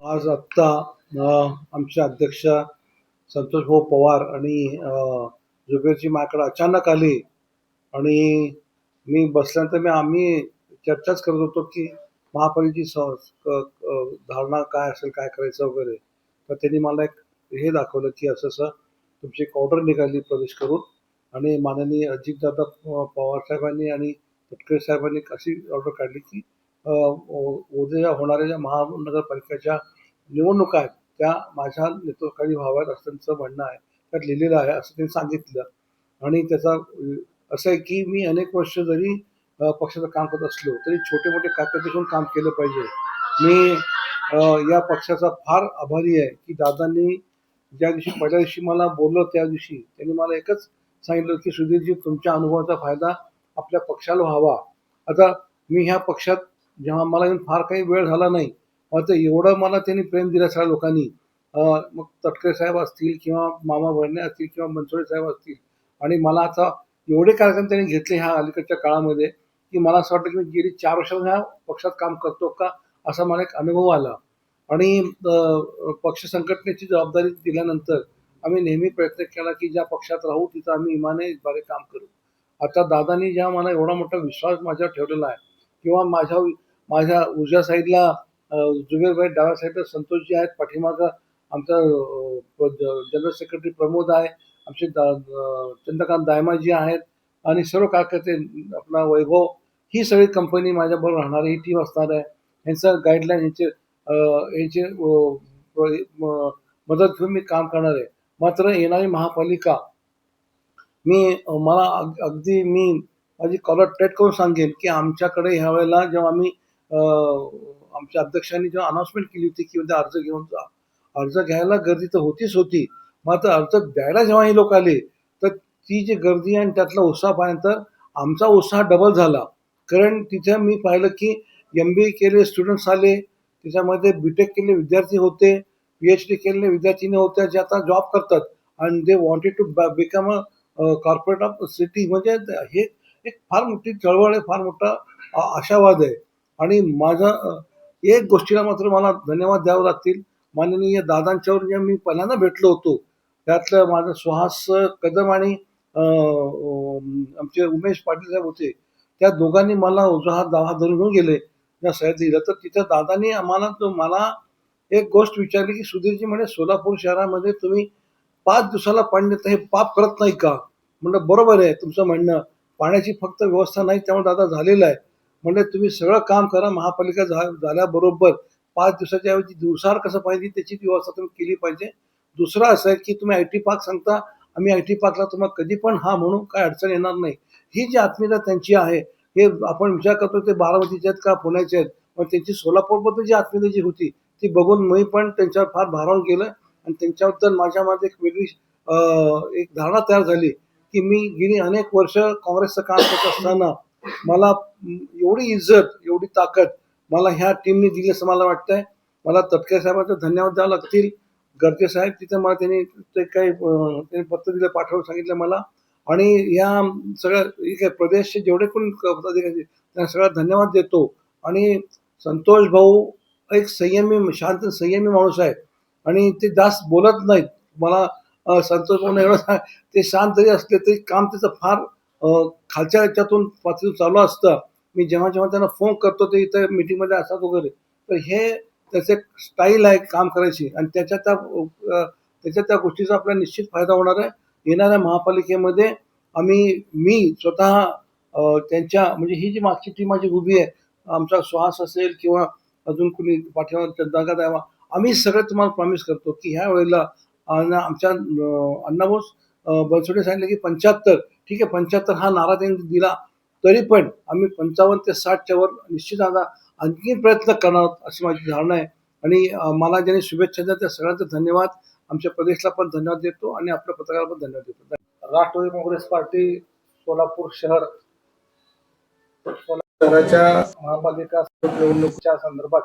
आज आत्ता आमचे अध्यक्ष संतोष भाऊ पवार आणि जुबेरजी माझ्याकडे अचानक आले आणि मी बसल्यानंतर आम्ही चर्चाच करत होतो की महापालिकेची धारणा काय असेल, काय करायचं वगैरे. तर त्यांनी मला एक हे दाखवलं की असं असं तुमची एक ऑर्डर निघाली प्रदेश करून आणि माननीय अजितदादा पवार साहेबांनी आणि तटकरे साहेबांनी अशी ऑर्डर काढली की उद्या होणाऱ्या ज्या महानगरपालिकेच्या निवडणुका आहेत त्या माझ्या नेतृत्वाखाली व्हाव्यात असं त्यांचं म्हणणं आहे. त्यात लिहिलेलं आहे असं त्यांनी सांगितलं. आणि त्याचा असं आहे की मी अनेक वर्ष जरी पक्षाचं काम करत असलो तरी छोटे मोठे कागद काम केलं पाहिजे. मी या पक्षाचा फार आभारी आहे की दादांनी ज्या दिवशी पहिल्या दिवशी मला बोललं त्या दिवशी त्यांनी मला एकच सांगितलं की सुधीरजी तुमच्या अनुभवाचा फायदा आपल्या पक्षाला व्हावा. आता मी ह्या पक्षात जेव्हा मला येऊन फार काही वेळ झाला नाही, मात्र एवढं मला त्यांनी प्रेम दिलं सगळ्या लोकांनी. मग तटकरे साहेब असतील किंवा मामा भरणे असतील किंवा मनसोडे साहेब असतील आणि मला आता एवढे कार्यक्रम त्यांनी घेतले ह्या अलीकडच्या काळामध्ये की मला असं वाटतं की मी गेली 4 वर्ष ह्या पक्षात काम करतो का असा मला एक अनुभव आला. आणि पक्ष संघटनेची जबाबदारी दिल्यानंतर आम्ही नेहमी प्रयत्न केला की ज्या पक्षात राहू तिथं आम्ही इमानदारीने काम करू. आता दादांनी ज्या मला एवढा मोठा विश्वास माझ्यावर ठेवलेला आहे किंवा माझ्या माझ्या उजव्या साईडला जुबेरभाई, डाव्या साईडला संतोषजी आहेत, पाठीमागं आमचा जनरल सेक्रेटरी प्रमोद आहे, आमचे चंद्रकांत दायमाजी आहेत आणि सर्व कार्यकर्ते आपला वैभव, ही सगळी कंपनी माझ्याबरोबर राहणारी ही टीम असणार आहे. यांचं गाईडलाईन यांचे मदत घेऊन मी काम करणार आहे. मात्र येणारी महापालिका मी मला अगदी मी माझी कॉलर टेट करून सांगेन की आमच्याकडे ह्या वेळेला जेव्हा आम्ही आमच्या अध्यक्षांनी जेव्हा अनाउन्समेंट केली होती की उद्या अर्ज घेऊन जा, अर्ज घ्यायला गर्दी तर होतीच होती, मात्र अर्ज द्यायला जेव्हा हे लोक आले तर ती जी गर्दी आणि त्यातला उत्साह पाहिल्यानंतर आमचा उत्साह डबल झाला. कारण तिथे मी पाहिलं की MBA केलेले स्टुडंट्स आले, त्याच्यामध्ये BTech केलेले विद्यार्थी होते, PhD केलेले विद्यार्थिनी होत्या जे आता जॉब करतात आणि they wanted to become a corporate of city. म्हणजे हे एक फार मोठी चळवळ आहे, फार मोठा आशावाद आहे. आणि माझा एक गोष्टीला मात्र मला धन्यवाद द्यावे लागतील. माननीय दादांच्यावर जे मी पहिल्यांदा भेटलो होतो त्यातलं माझं सुहास कदम आणि आमचे उमेश पाटील साहेब होते, त्या दोघांनी मला उजवा हात धरून घेऊन गेले त्या सह्याद्रीला. तर तिथं दादांनी मला एक गोष्ट विचारली की सुधीरजी म्हणे सोलापूर शहरामध्ये तुम्ही 5 दिवसाला पाणी देता, हे पाप करत नाही का? म्हणलं बरोबर आहे तुमचं म्हणणं, पाण्याची फक्त व्यवस्था नाही त्यामुळे दादा झालेलं आहे. म्हणजे तुम्ही सगळं काम करा, महापालिका झाल्याबरोबर 5 दिवसाच्या ऐवजी दिवसाआड कसं पाहिजे त्याची व्यवस्था तुम्ही केली पाहिजे. दुसरं असं आहे की तुम्ही IT पार्क सांगता, आम्ही IT पार्कला तुम्हाला कधी पण हा म्हणू, काय अडचण येणार नाही. ही जी आत्मीयता त्यांची आहे, हे आपण विचार करतो ते बारामतीचे आहेत का पुण्याचे आहेत, पण त्यांची सोलापूरबद्दल जी आत्मीयता जी होती ती बघून मी पण त्यांच्यावर फार भारावून गेलं आणि त्यांच्याबद्दल माझ्यामध्ये एक वेगळी एक धारणा तयार झाली की मी गेली अनेक वर्ष काँग्रेसचं काम करत असताना मला एवढी इज्जत, एवढी ताकद मला ह्या टीमने दिली असं मला वाटतंय. मला तटकरे साहेबांचे धन्यवाद द्यावे लागतील. गर्जे साहेब तिथे मला त्यांनी ते काही त्यांनी पत्र दिलं, पाठवून सांगितलं मला. आणि या सगळ्या प्रदेशचे जेवढे पण पदाधिकारी त्यांना सगळा धन्यवाद देतो. आणि संतोष भाऊ एक संयमी, शांत संयमी माणूस आहे आणि ते जास्त बोलत नाहीत. मला संतोष भाऊने एवढं ते शांत जरी असले तरी काम त्याचं फार खालच्या ह्याच्यातून पातळीवर चालू असतं. मी जेव्हा जेव्हा त्यांना फोन करतो ते इथं मीटिंगमध्ये असतात वगैरे, तर हे त्याचे स्टाईल आहे काम करायची आणि त्याच्या त्या गोष्टीचा आपल्याला निश्चित फायदा होणार आहे. येणाऱ्या महापालिकेमध्ये मी स्वतः त्यांच्या म्हणजे ही जी मागची टीम माझी उभी आहे, आमचा सुहास असेल किंवा अजून कुणी पाठीमागे चंद्रकांत द्यावा, आम्ही सगळे तुम्हाला प्रॉमिस करतो की ह्या वेळेला आमच्या अण्णाभाऊ बनसोडे सांगितलं की 75, ठीक आहे 75 हा नारा त्यांनी दिला, तरी पण आम्ही 55 ते 60च्या वर निश्चित आता आणखी प्रयत्न करणार आहोत अशी माझी धारणा आहे. आणि मला ज्यांनी शुभेच्छा दिल्या त्या सगळ्यांचा धन्यवाद. आमच्या प्रदेशला पण धन्यवाद देतो आणि आपल्या पत्रकाराला पण धन्यवाद देतो. राष्ट्रवादी काँग्रेस पार्टी सोलापूर शहराच्या महापालिका निवडणुकीच्या संदर्भात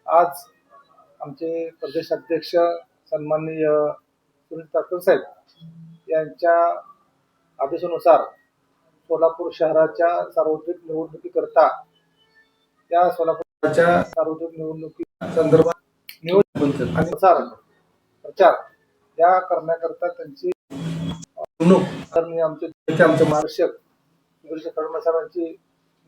आज आमचे प्रदेश अध्यक्ष सन्माननीय सुनील तटकरे साहेब यांच्या आदेशानुसार सोलापूर शहराच्या सार्वत्रिक निवडणुकीकरता त्या सोलापूरच्या सार्वत्रिक निवडणुकी संदर्भात नियोजन आणि प्रचार या करण्याकरता त्यांची आमचे मार्गदर्शक सुधीर फडणवीस साहेबांची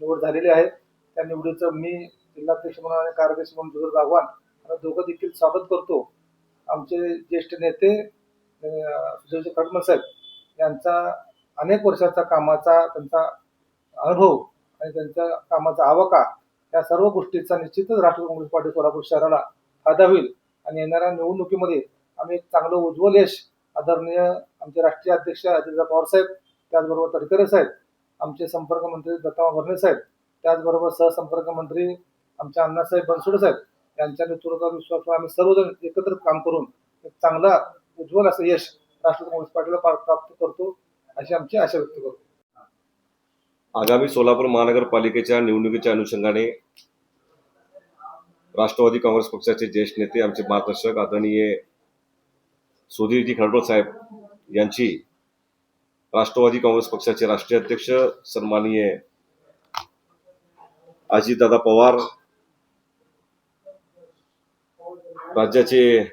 निवड झालेली आहे. त्या निवडीचं मी जिल्हाध्यक्ष म्हणून आणि कार्याध्यक्ष म्हणून जुगल बागवान आणि दोघं देखील स्वागत करतो. आमचे ज्येष्ठ नेते सुधीर फडणवीस साहेब यांचा अनेक वर्षाचा कामाचा त्यांचा अनुभव आणि त्यांच्या कामाचा आवाका या सर्व गोष्टीचा निश्चितच राष्ट्रवादी काँग्रेस पार्टी सोलापूर शहराला फायदा होईल आणि येणाऱ्या निवडणुकीमध्ये आम्ही एक चांगलं उज्ज्वल यश आदरणीय आमचे राष्ट्रीय अध्यक्ष अजितदादा पवार साहेब, त्याचबरोबर तडकरे साहेब, आमचे संपर्क मंत्री दत्तामा भरणे साहेब, त्याचबरोबर सहसंपर्क मंत्री आमचे अण्णासाहेब बनसोडे साहेब यांच्या नेतृत्वावर विश्वास आम्ही सर्वजण एकत्र काम करून एक चांगला उज्ज्वल असं यश राष्ट्रवादी काँग्रेस पार्टीला प्राप्त करतो अशी आमची आशा व्यक्त करतो. आगामी सोलापूर महानगरपालिकेच्या निवडणुकीच्या अनुषंगाने राष्ट्रवादी काँग्रेस पक्षाचे ज्येष्ठ नेते आमचे मार्गदर्शक आदरणीय सुधीरजी फडणवीस साहेब यांची राष्ट्रवादी काँग्रेस पक्षाचे राष्ट्रीय अध्यक्ष सन्माननीय अजितदादा पवार, राज्याचे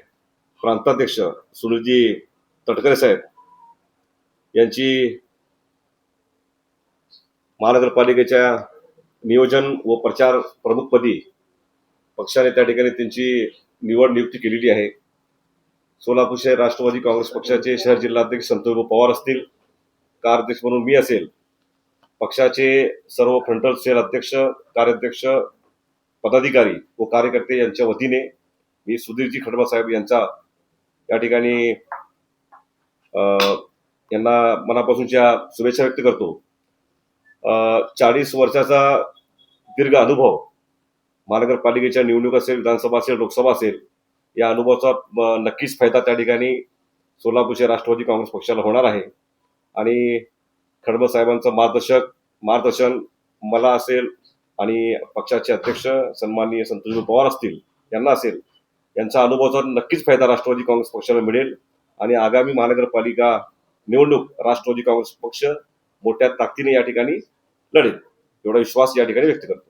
प्रांताध्यक्ष सुनीलजी तटकरे साहेब यांची महानगरपालिकेच्या नियोजन व प्रचार प्रमुखपदी पक्षाने त्या ठिकाणी त्यांची नियुक्ती केलेली आहे. सोलापूर शहर राष्ट्रवादी काँग्रेस पक्षाचे शहर जिल्हाध्यक्ष संतोष पवार असतील, कार्याध्यक्ष म्हणून मी असेल, पक्षाचे सर्व फ्रंटल सेल अध्यक्ष, कार्याध्यक्ष, पदाधिकारी व कार्यकर्ते यांच्या वतीने मी सुधीरजी फडणवीस साहेब यांचा या ठिकाणी यांना मनापासूनच्या शुभेच्छा व्यक्त करतो. 40 वर्षाचा दीर्घ अनुभव महानगरपालिकेच्या निवडणूक असेल, विधानसभा असेल, लोकसभा असेल, या अनुभवाचा नक्कीच फायदा त्या ठिकाणी सोलापूरच्या राष्ट्रवादी काँग्रेस पक्षाला होणार आहे. आणि फडणवीस साहेबांचं मार्गदर्शन मला असेल आणि पक्षाचे अध्यक्ष सन्माननीय संतोष पवार असतील यांना असेल, यांचा अनुभवाचा नक्कीच फायदा राष्ट्रवादी काँग्रेस पक्षाला मिळेल आणि आगामी महानगरपालिका निवडणूक राष्ट्रवादी काँग्रेस पक्ष मोठ्या ताकदीने या ठिकाणी लढेल एवढा विश्वास या ठिकाणी व्यक्त करतो.